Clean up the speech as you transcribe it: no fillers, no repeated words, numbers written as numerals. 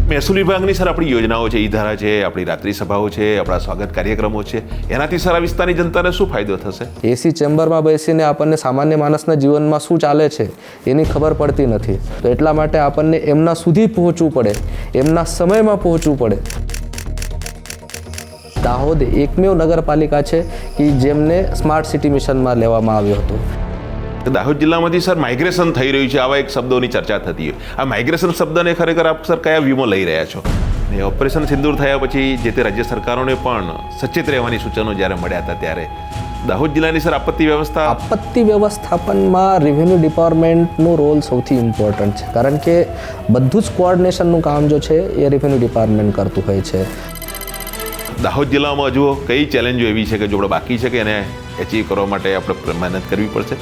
મહેસૂલ વિભાગની સર આપણી યોજનાઓ છે, ઈ ધારા છે, આપણી રાત્રિ સભાઓ છે, આપણા સ્વાગત કાર્યક્રમો છે, એનાથી સર આ વિસ્તારની જનતાને શું ફાયદો થશે? એસી ચેમ્બરમાં બેસીને આપણને સામાન્ય માણસના જીવનમાં શું ચાલે છે એની ખબર પડતી નથી. તો એટલા માટે આપણને એમના સુધી પહોંચવું પડે, એમના સમયમાં પહોંચવું પડે. દાહોદ એકમેવ નગરપાલિકા છે કે જેમને સ્માર્ટ સિટી મિશનમાં લેવામાં આવ્યો હતો. દાહોદ જિલ્લામાંથી સર માઇગ્રેશન થઈ રહ્યું છે, આવા એક શબ્દોની ચર્ચા થતી હોય. આ માઇગ્રેશન શબ્દને ખરેખર આપ સર કયા વ્યૂમાં લઈ રહ્યા છો? અને ઓપરેશન સિંદૂર થયા પછી જે તે રાજ્ય સરકારોને પણ સચેત રહેવાની સૂચનો જ્યારે મળ્યા હતા ત્યારે દાહોદ જિલ્લાની સર આપત્તિ વ્યવસ્થાપનમાં રેવન્યુ ડિપાર્ટમેન્ટનો રોલ સૌથી ઇમ્પોર્ટન્ટ છે, કારણ કે બધું જ કોઓર્ડિનેશનનું કામ જો છે એ રેવન્યુ ડિપાર્ટમેન્ટ કરતું હોય છે. દાહોદ જિલ્લામાં હજુ કઈ ચેલેન્જો એવી છે કે જો બાકી છે કે એને એચીવ કરવા માટે આપણે મહેનત કરવી પડશે?